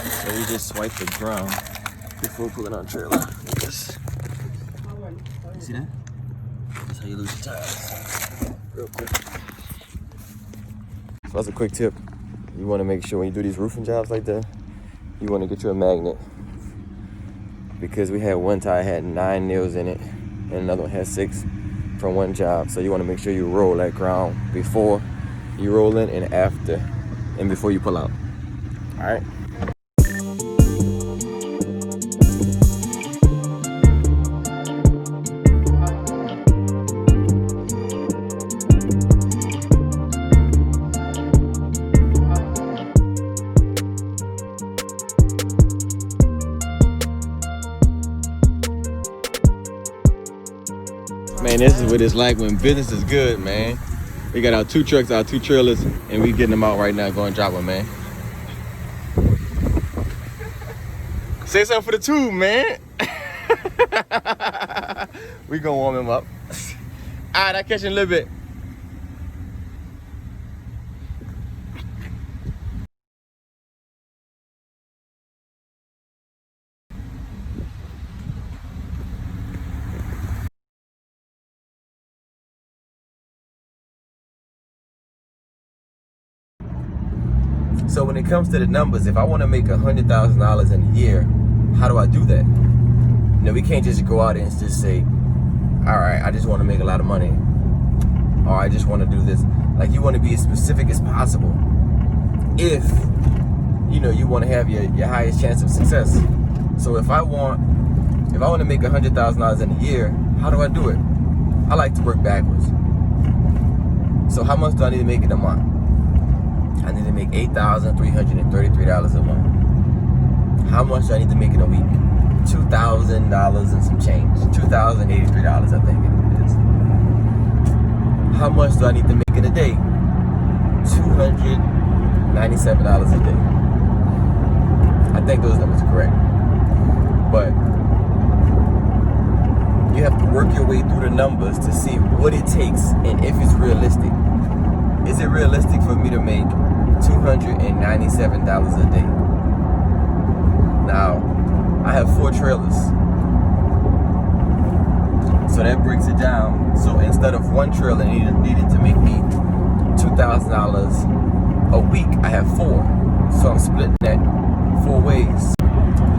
So we just swipe the ground before pulling our trailer. Yes. You see that? That's how you lose your tires. Real quick. So that's a quick tip. You want to make sure when you do these roofing jobs like that, you want to get you a magnet. Because we had one tire had 9 nails in it and another one had 6 from one job. So you want to make sure you roll that ground before you roll in and after and before you pull out. All right. Man, this is what it's like when business is good, man. We got our 2 trucks, our 2 trailers, and we getting them out right now, going drop them, man. Say something for the tube, man. We gonna warm him up. All right, I'll catch you in a little bit. So when it comes to the numbers, if I want to make $100,000 in a year, how do I do that? You know, we can't just go out and just say, all right, I just want to make a lot of money, or I just want to do this. Like, you want to be as specific as possible if, you know, you want to have your highest chance of success. So if I want to make $100,000 in a year, how do I do it? I like to work backwards. So how much do I need to make in a month? I need to make $8,333 a month. How much do I need to make in a week? $2,000 and some change. $2,083, I think it is. How much do I need to make in a day? $297 a day. I think those numbers are correct. But you have to work your way through the numbers to see what it takes and if it's realistic. Is it realistic for me to make $297 a day? Now, I have 4 trailers. So that breaks it down. So instead of 1 trailer needed to make me $2,000 a week, I have 4. So I'm splitting that 4 ways.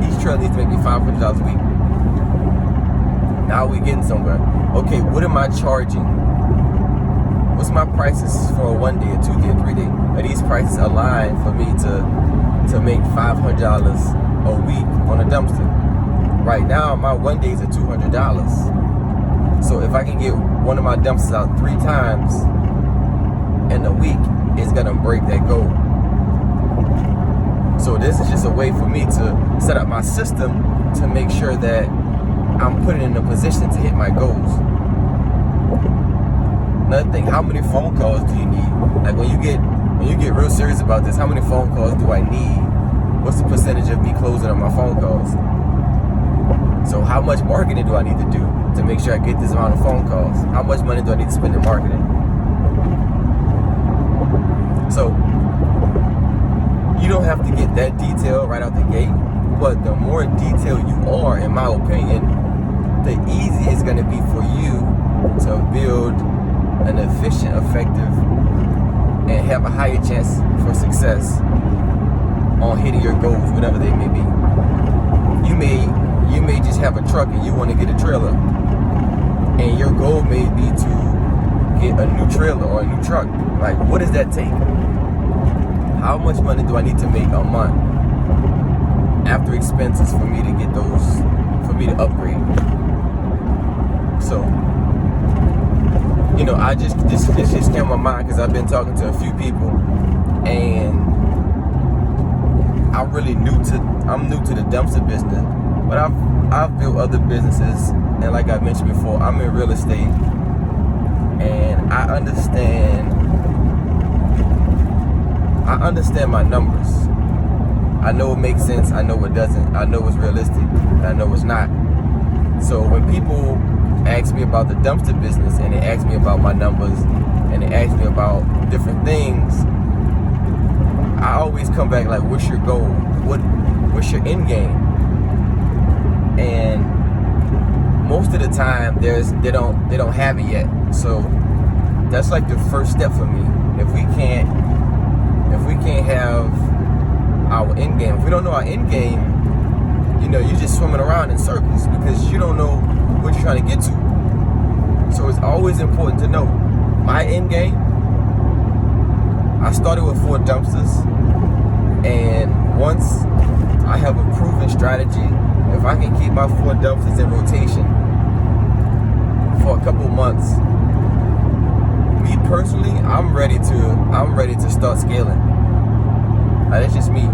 Each trailer needs to make me $500 a week. Now we're getting somewhere. Okay, what am I charging? What's my prices for a 1 day, a 2 day, a 3 day? Are these prices aligned for me to make $500 a week on a dumpster? Right now, my 1 days are $200. So if I can get one of my dumpsters out 3 times in a week, it's gonna break that goal. So this is just a way for me to set up my system to make sure that I'm put in a position to hit my goals. Another thing, how many phone calls do you need? Like when you get real serious about this, how many phone calls do I need? What's the percentage of me closing on my phone calls? So how much marketing do I need to do to make sure I get this amount of phone calls? How much money do I need to spend in marketing? So you don't have to get that detailed right out the gate, but the more detailed you are, in my opinion, the easier it's gonna be for you to build an efficient, effective, and have a higher chance for success on hitting your goals, whatever they may be. You may just have a truck and you want to get a trailer, and your goal may be to get a new trailer or a new truck. Like, what does that take? How much money do I need to make a month after expenses for me to get those, for me to upgrade? So, you know, this just came to my mind because I've been talking to a few people, and I'm new to the dumpster business, but I've built other businesses, and like I mentioned before, I'm in real estate, and I understand my numbers. I know it makes sense, I know it doesn't, I know it's realistic, and I know it's not. So when people ask me about the dumpster business, and they ask me about my numbers, and they ask me about different things, I always always come back like, what's your goal? What's your end game? And most of the time they don't have it yet. So that's like the first step for me. If we can't have our end game, if we don't know our end game, you're just swimming around in circles because you don't know what you're trying to get to. So it's always important to know my end game. I started with 4 dumpsters, and once I have a proven strategy, if I can keep my 4 dumpsters in rotation for a couple months, me personally, I'm ready to start scaling. That's just me.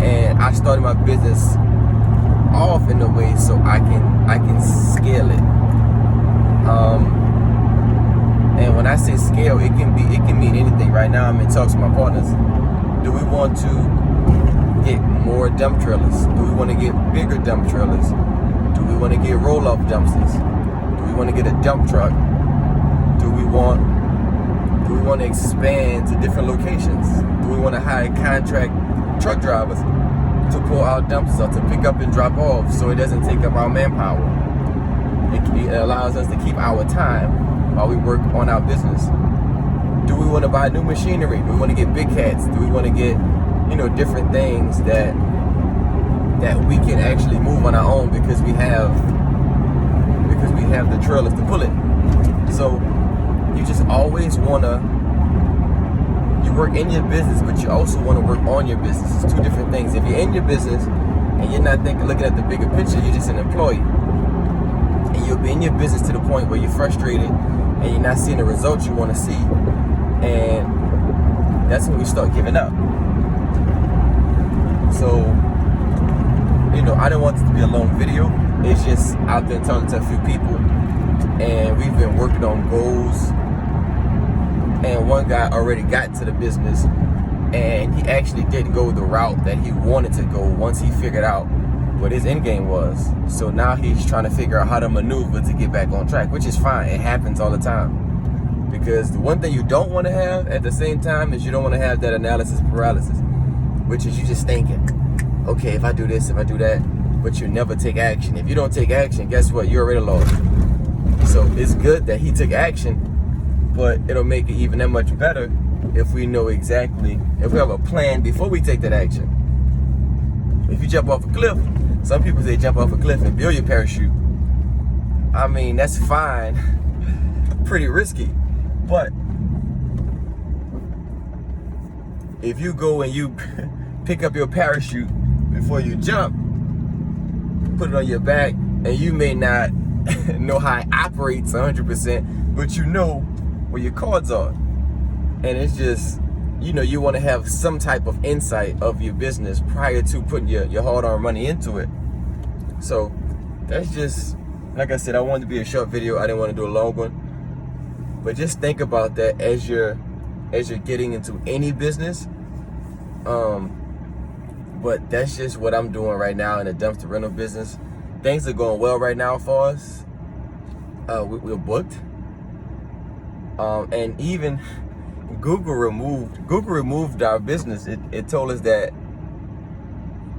And I started my business off in a way so I can scale it. And when I say scale, it can mean anything. Right now I'm in talks with my partners. Do we want to get more dump trailers? Do we want to get bigger dump trailers? Do we want to get roll-off dumpsters? Do we want to get a dump truck? Do we want to expand to different locations? Do we want to hire contract truck drivers to pull our dumpsters or to pick up and drop off so it doesn't take up our manpower? It allows us to keep our time while we work on our business. Do we want to buy new machinery? Do we want to get big cats? Do we want to get, different things that we can actually move on our own because we have the trailers to pull it? So you just always you work in your business, but you also want to work on your business. It's 2 different things. If you're in your business and you're not looking at the bigger picture, you're just an employee. And you'll be in your business to the point where you're frustrated and you're not seeing the results you want to see. And that's when we start giving up. So, I didn't want this to be a long video. It's just I've been talking to a few people and we've been working on goals. And one guy already got to the business and he actually didn't go the route that he wanted to go once he figured out what his end game was. So now he's trying to figure out how to maneuver to get back on track, which is fine. It happens all the time. Because the one thing you don't want to have at the same time is you don't want to have that analysis paralysis, which is you just thinking, okay, if I do this, if I do that, but you never take action. If you don't take action, guess what? You're already lost. So it's good that he took action, but it'll make it even that much better if we know exactly, if we have a plan before we take that action. If you jump off a cliff, some people say jump off a cliff and build your parachute. I mean, that's fine. Pretty risky. But if you go and you pick up your parachute before you jump, put it on your back, and you may not know how it operates 100%, but you know where your cards are. And it's just, you want to have some type of insight of your business prior to putting your hard-earned money into it. So that's just, like I said, I wanted to be a short video. I didn't want to do a long one. But just think about that as you're getting into any business. But that's just what I'm doing right now in the dumpster rental business. Things are going well right now for us. We're booked. And even Google removed our business. It told us that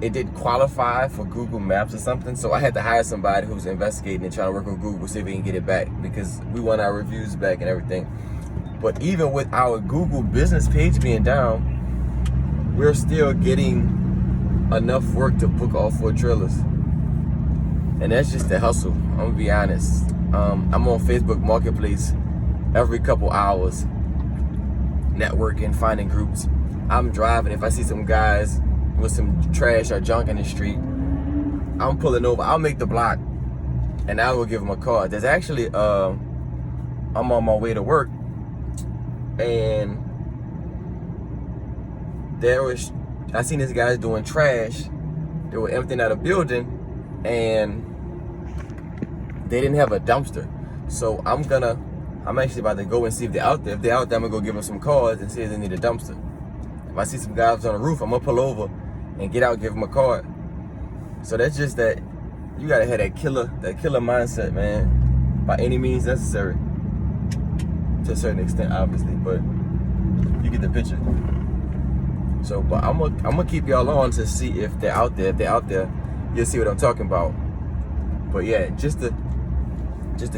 it didn't qualify for Google Maps or something. So I had to hire somebody who's investigating and trying to work with Google, see if we can get it back, because we want our reviews back and everything. But even with our Google business page being down, we're still getting enough work to book all 4 trailers. And that's just the hustle. I'm gonna be honest. I'm on Facebook Marketplace every couple hours, networking, finding groups. I'm driving. If I see some guys with some trash or junk in the street, I'm pulling over. I'll make the block and I will give them a call. There's actually, I'm on my way to work, and I seen these guys doing trash. They were emptying out a building and they didn't have a dumpster. So I'm actually about to go and see if they're out there. If they're out there, I'm gonna go give them some calls and see if they need a dumpster. If I see some guys on the roof, I'm gonna pull over and get out, give them a card. So that's just that. You gotta have that killer mindset, man, by any means necessary. To a certain extent, obviously, but you get the picture. So, but I'm gonna keep y'all on to see if they're out there. If they're out there, you'll see what I'm talking about. But yeah, just to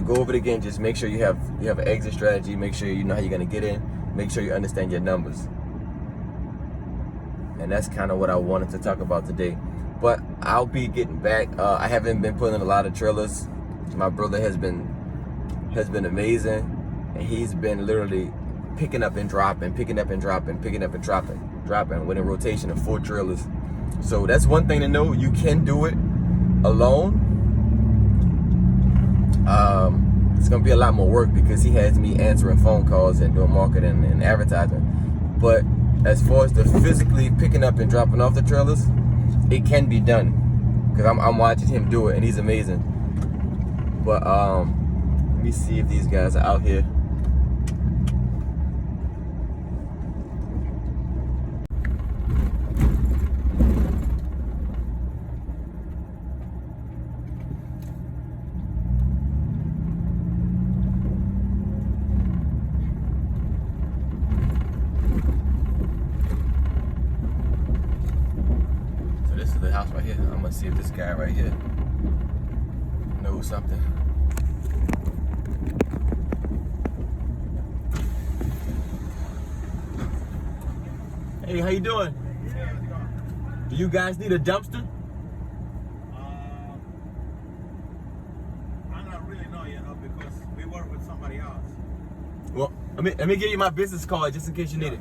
go over it again, just make sure you have an exit strategy. Make sure you know how you're gonna get in. Make sure you understand your numbers. And that's kind of what I wanted to talk about today. But I'll be getting back. I haven't been putting in a lot of trailers. My brother has been amazing, and he's been literally picking up and dropping, picking up and dropping, picking up and dropping with a rotation of 4 trailers. So that's one thing to know. You can do it alone. It's gonna be a lot more work because he has me answering phone calls and doing marketing and advertising. But as far as the physically picking up and dropping off the trailers, it can be done because I'm watching him do it and he's amazing. But let me see if these guys are out here. The house right here. I'm gonna see if this guy right here knows something. Hey, how you doing? Hey, how's it going? Do you guys need a dumpster? I don't really know, because we work with somebody else. Well, let me give you my business card just in case you need it.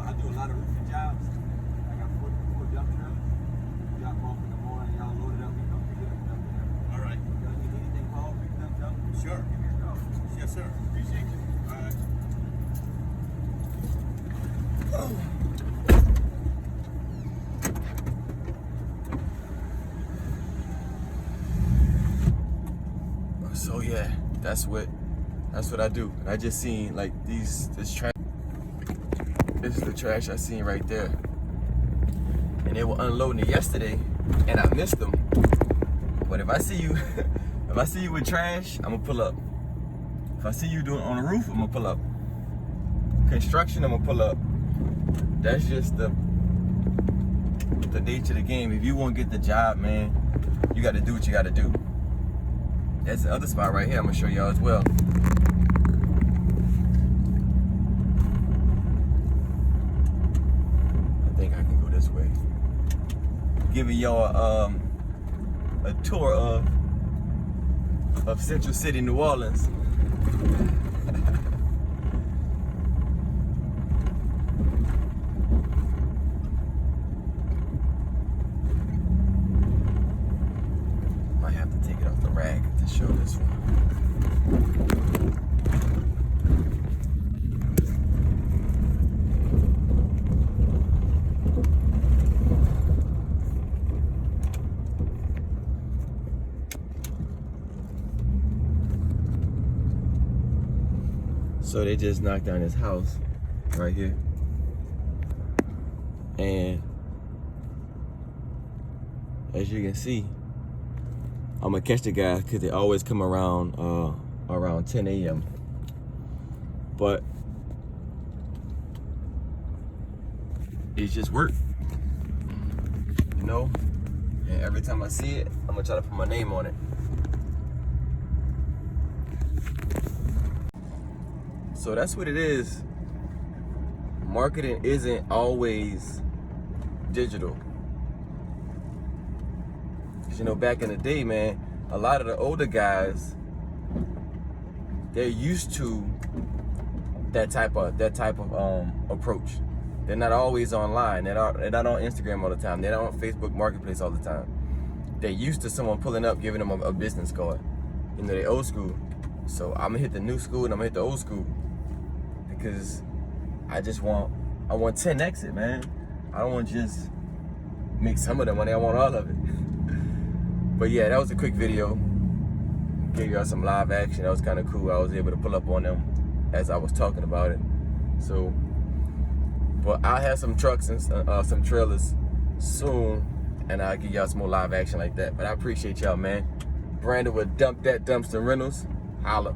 I do a lot of roofing jobs. I got 4 dump trailers. Drop off in the morning, y'all load it up, we come pick it up, dump it up. All right. Y'all need anything hauled, pick it up, dump it? Sure. Give me a call. Yes, sir. Appreciate you. All right. So yeah, that's what I do. I just seen like this trash. This is the trash I seen right there. And they were unloading it yesterday and I missed them. But if I see you with trash, I'm gonna pull up. If I see you doing on the roof, I'm gonna pull up. Construction, I'm gonna pull up. That's just the nature of the game. If you wanna get the job, man, you gotta do what you gotta do. That's the other spot right here I'm gonna show y'all as well. I think I can go this way. Giving y'all a tour of Central City, New Orleans. Might have to take it off the rag to show this one. So they just knocked down his house right here. And as you can see, I'm gonna catch the guys because they always come around 10 a.m. But it's just work, you know? And every time I see it, I'm gonna try to put my name on it. So that's what it is. Marketing isn't always digital. 'Cause, you know, back in the day, man, a lot of the older guys, they're used to that type of approach. They're not always online. They're not on Instagram all the time. They're not on Facebook Marketplace all the time. They're used to someone pulling up, giving them a business card. You know, they're old school. So I'm gonna hit the new school and I'm gonna hit the old school. Because I want 10x it, man. I don't want to just make some of the money, I want all of it. But yeah, that was a quick video. Gave y'all some live action. That was kind of cool. I was able to pull up on them as I was talking about it. So, but I'll have some trucks and some trailers soon and I'll give y'all some more live action like that. But I appreciate y'all, man. Brandon with Dump That Dumpster Rentals. Holla.